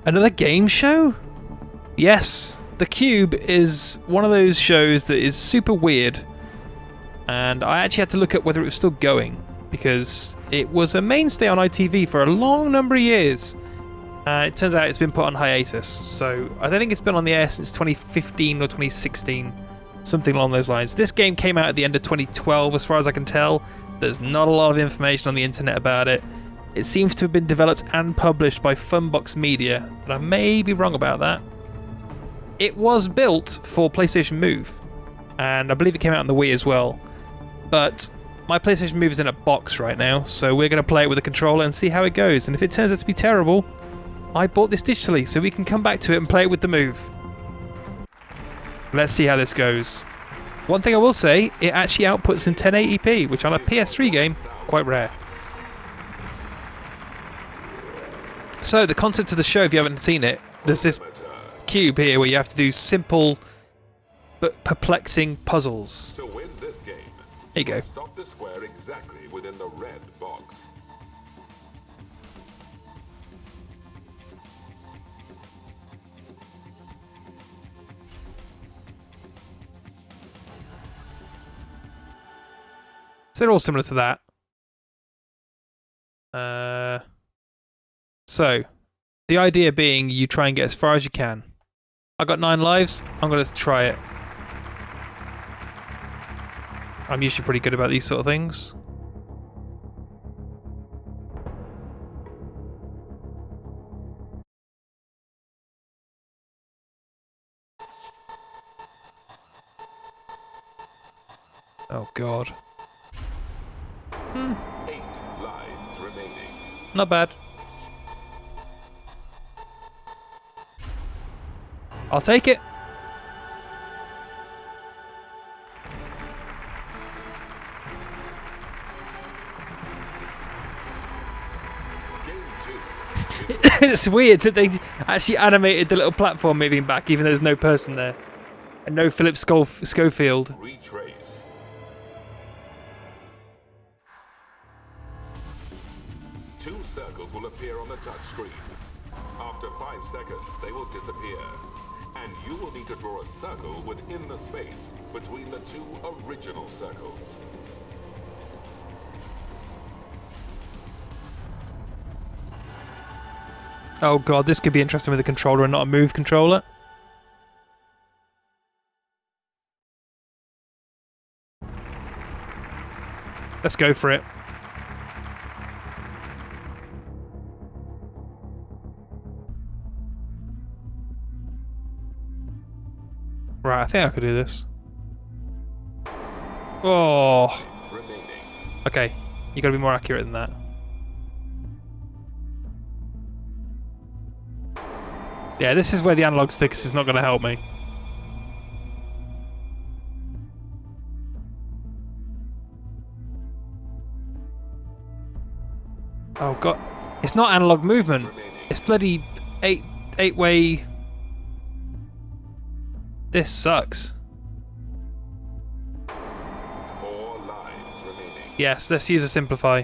Another game show? Yes, The Cube is one of those shows that is super weird. And I actually had to look at whether it was still going, because it was a mainstay on ITV for a long number of years. It turns out it's been put on hiatus, so I don't think it's been on the air since 2015 or 2016, something along those lines. This game came out at the end of 2012, as far as I can tell. There's not a lot of information on the internet about it. It seems to have been developed and published by Funbox Media, but I may be wrong about that. It was built for PlayStation Move, and I believe it came out on the Wii as well. But my PlayStation Move is in a box right now, so we're going to play it with a controller and see how it goes. And if it turns out to be terrible, I bought this digitally, so we can come back to it and play it with the Move. Let's see how this goes. One thing I will say, it actually outputs in 1080p, which on a PS3 game, quite rare. So the concept of the show, if you haven't seen it, there's this cube here where you have to do simple but perplexing puzzles. To win this game, there you go. stop the square exactly within the red box. So they're all similar to that. So, the idea being you try and get as far as you can. I got 9 lives, I'm going to try it. I'm usually pretty good about these sort of things. Oh god. 8 lives remaining. Not bad. I'll take it. Game 2. It's weird that they actually animated the little platform moving back even though there's no person there. And no Philip Schofield. Retrace. Two circles will appear on the touch screen. After 5 seconds, they will disappear. And you will need to draw a circle within the space between the 2 original circles. Oh god, this could be interesting with a controller and not a Move controller. Let's go for it. Right, I think I could do this. Oh. Okay, you gotta be more accurate than that. Yeah, this is where the analog sticks is not gonna help me. Oh god, it's not analog movement. It's bloody eight-way. This sucks. 4 lives remaining. Yes, let's use a simplify.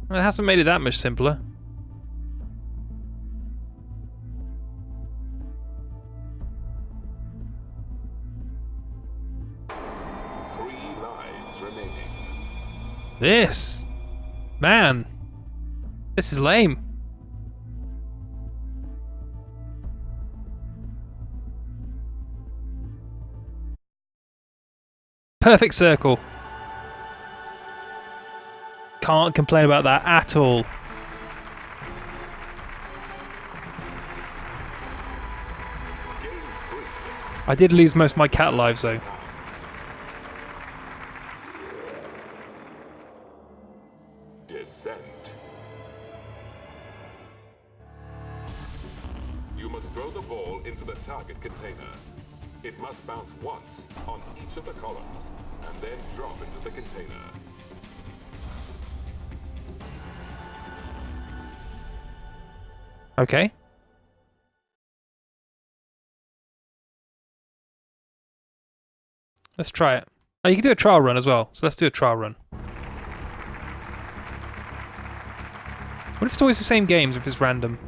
Well, it hasn't made it that much simpler. This, man, this is lame. Perfect circle. Can't complain about that at all. I did lose most of my cat lives though. Descent. You must throw the ball into the target container. It must bounce once on each of the columns and then drop into the container. Okay. Let's try it. Oh, you can do a trial run as well, so let's do a trial run. What if it's always the same games if it's random?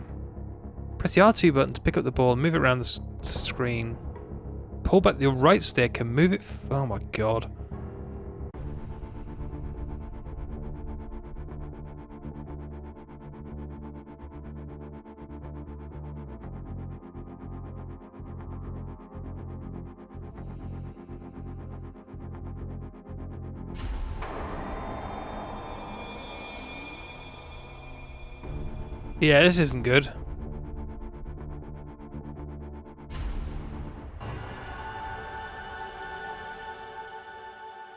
Press the R2 button to pick up the ball and move it around the screen. Pull back your right stick and move it. Oh my god. Yeah, this isn't good.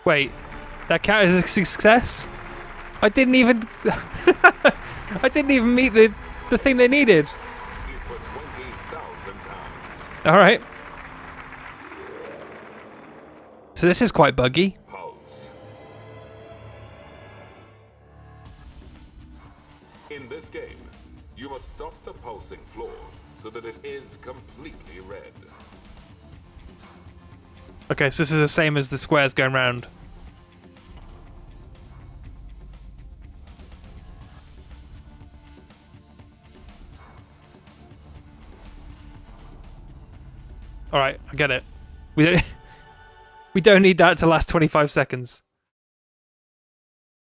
Wait, that counted as a success? I didn't even... I didn't even meet the thing they needed. Alright. So this is quite buggy. Pulse. In this game, you must stop the pulsing floor so that it is completely red. Okay, so this is the same as the squares going round. Alright, I get it. We don't need that to last 25 seconds.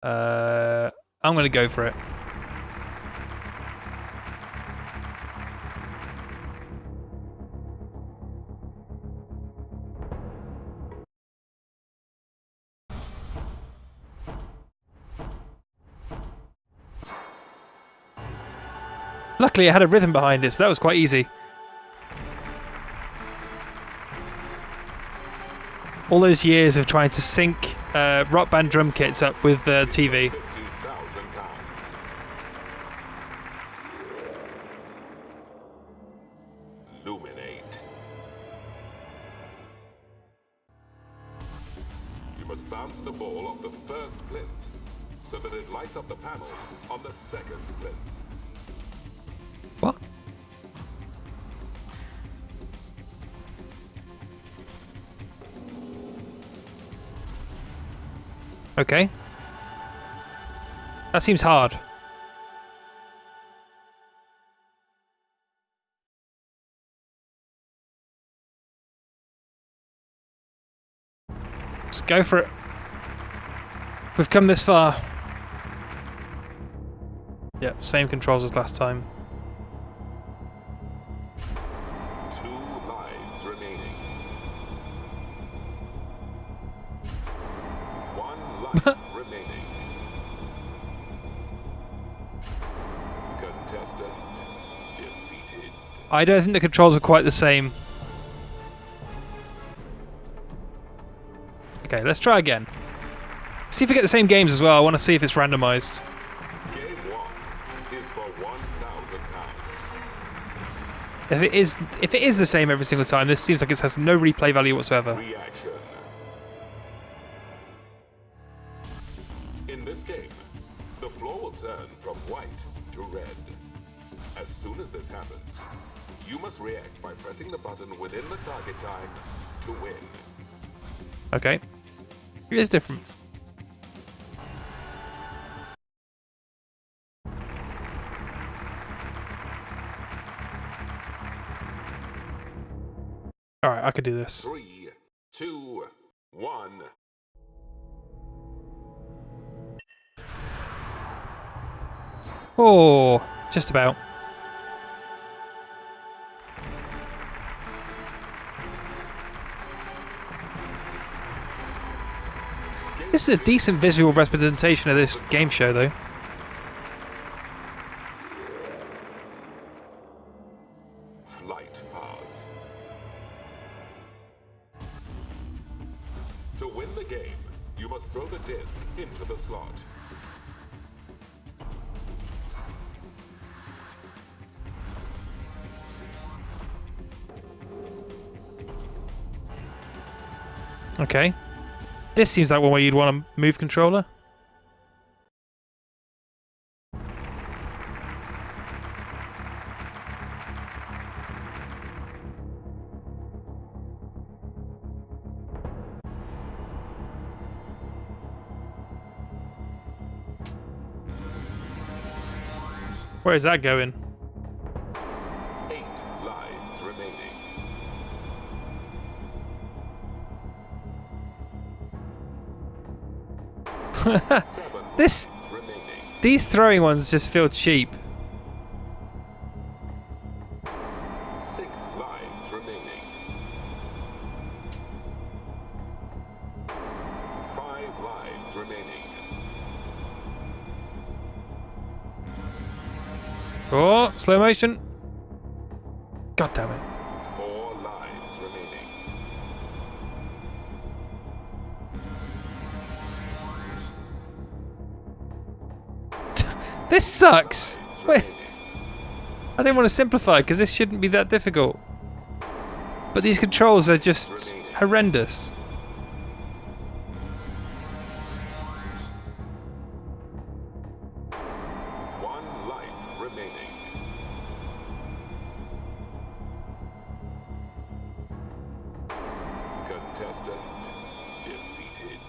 I'm gonna go for it. Luckily, I had a rhythm behind it, so that was quite easy. All those years of trying to sync Rock Band drum kits up with the TV. Illuminate. You must bounce the ball off the first plinth so that it lights up the panel on the second plinth. What? Okay. That seems hard. Let's go for it. We've come this far. Yep, same controls as last time. 2 lives remaining. 1 life remaining. Contestant defeated. I don't think the controls are quite the same. Okay, let's try again. See if we get the same games as well. I want to see if it's randomized. Game 1 is for £1,000. If it is the same every single time, this seems like it has no replay value whatsoever. Reaction. In this game, the floor will turn from white to red. As soon as this happens, you must react by pressing the button within the target time to win. Okay. It is different. Alright, I could do this. 3, 2, 1. Oh, just about. This is a decent visual representation of this game show, though. Flight path. To win the game, you must throw the disc into the slot. Okay. This seems like one way you'd want to move controller. Where is that going? 8 lives remaining. This... These throwing ones just feel cheap. 6 lives remaining. 5 lives remaining. Oh, slow motion. God damn it. 4 lives remaining. This sucks. Wait. I didn't want to simplify because this shouldn't be that difficult. But these controls are just horrendous. One life remaining. Contestant defeated.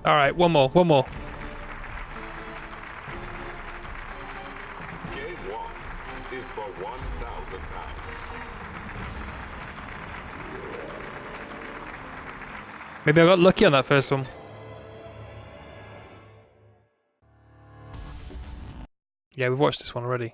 Alright, one more. Game 1 is for £1,000. Maybe I got lucky on that first one. Yeah, we've watched this one already.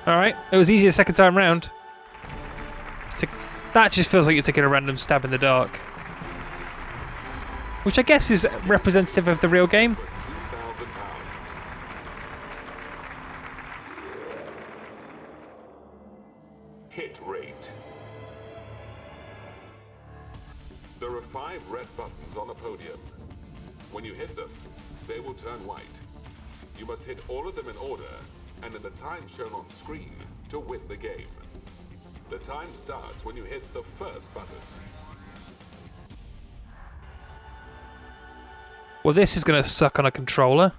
Alright, it was easy the second time round. That just feels like you're taking a random stab in the dark. Which I guess is representative of the real game. Hit rate. There are 5 red buttons on the podium. When you hit them, they will turn white. You must hit all of them in order and in the time shown on screen to win the game. The time starts when you hit the first button. Well, this is going to suck on a controller.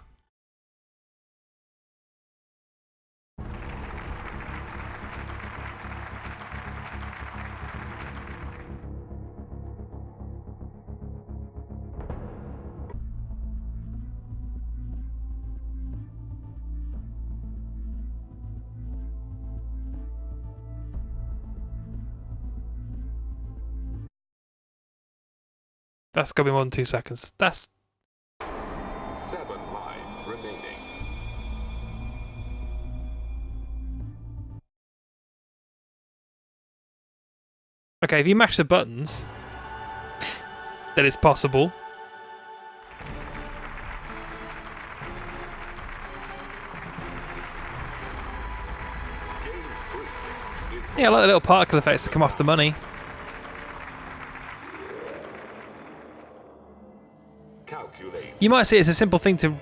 That's going to be more than 2 seconds. That's... 7 lives remaining. Okay, if you mash the buttons, then it's possible. Game 3 is Yeah, I like the little particle effects to come off the money. calculate. You might say it's a simple thing to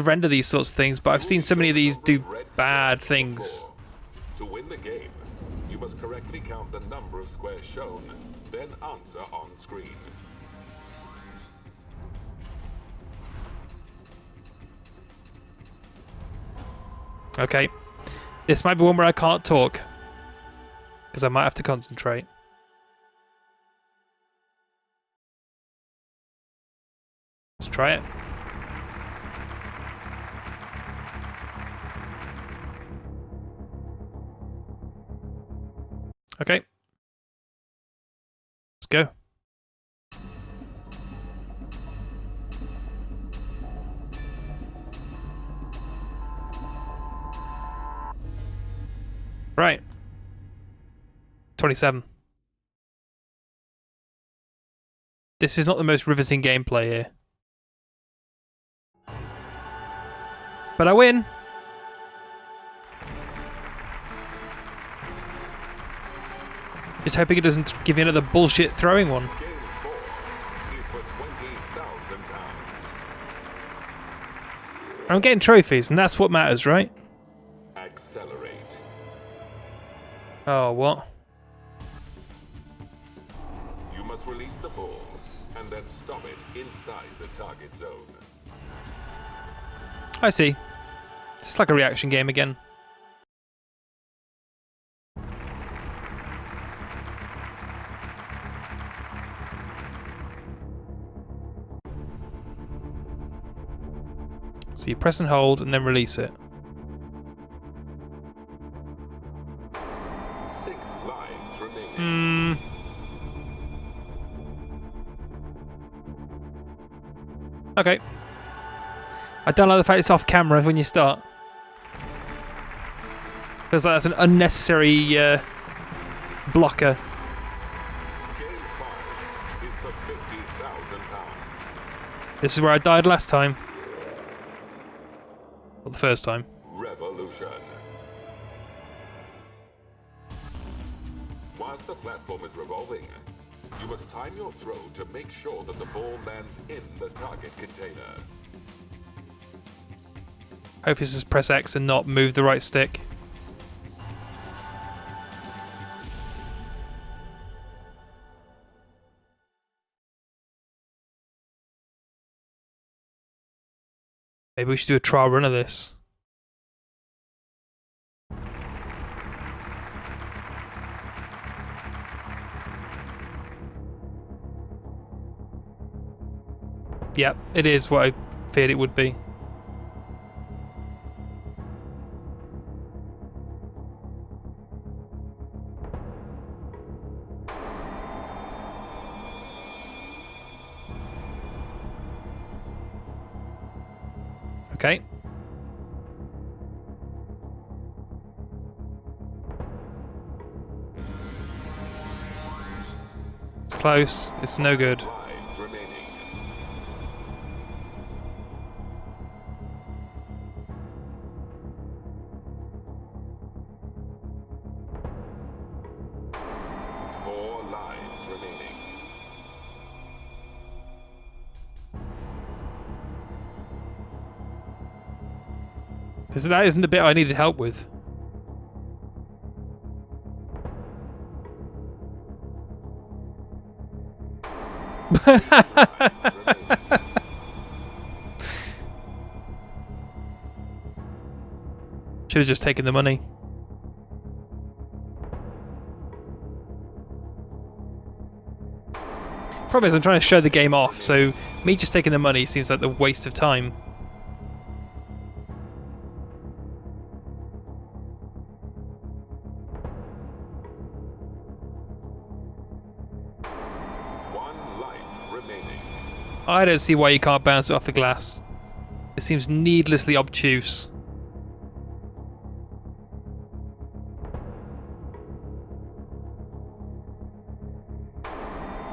render these sorts of things, but I've seen so many of these do bad things. To win the game, you must correctly count the number of squares shown, then answer on screen. Okay, this might be one where I can't talk, because I might have to concentrate. Let's try it. Okay. Let's go. Right. 27. This is not the most riveting gameplay here. But I win. Just hoping it doesn't give me another bullshit throwing one. Game 4 is for £20,000. I'm getting trophies, and that's what matters, right? Accelerate. Oh, what? You must must release the ball and then stop it inside the target zone. I see. It's just like a reaction game again. So you press and hold and then release it. 6 lives remaining. Okay. I don't like the fact it's off camera when you start. Feels like that's an unnecessary blocker. Game 5 is for £50,000. This is where I died last time. Well, the first time. Revolution. Whilst the platform is revolving, you must time your throw to make sure that the ball lands in the target container. Hope this is press X and not move the right stick. Maybe we should do a trial run of this. Yep, it is what I feared it would be. Okay. It's close. It's no good. Lives remaining. Four lives remaining. That isn't the bit I needed help with. Should have just taken the money. Problem is, I'm trying to show the game off, so me just taking the money seems like the waste of time. One life remaining. I don't see why you can't bounce it off the glass. It seems needlessly obtuse.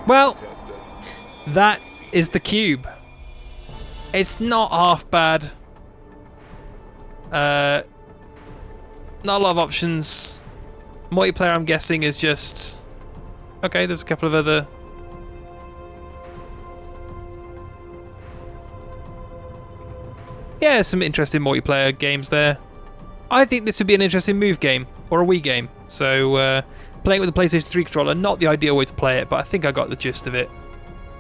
Well, that is the cube. It's not half bad. Not a lot of options. Multiplayer, I'm guessing, is just... Okay, there's a couple of other... Yeah, some interesting multiplayer games there. I think this would be an interesting move game, or a Wii game. So, playing it with the PlayStation 3 controller, not the ideal way to play it, but I think I got the gist of it.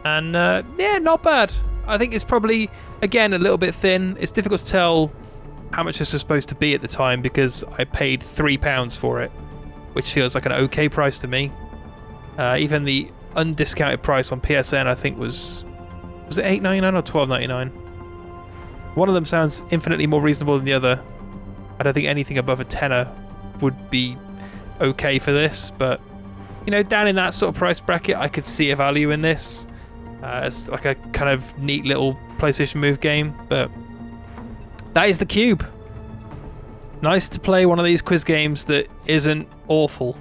And, yeah, not bad. I think it's probably, again, a little bit thin. It's difficult to tell how much this was supposed to be at the time, because I paid £3 for it, which feels like an okay price to me. Even the undiscounted price on PSN, I think, was it $8.99 or $12.99? One of them sounds infinitely more reasonable than the other. I don't think anything above a tenner would be okay for this, but you know, down in that sort of price bracket, I could see a value in this. It's like a kind of neat little PlayStation Move game, but that is the Cube. Nice to play one of these quiz games that isn't awful.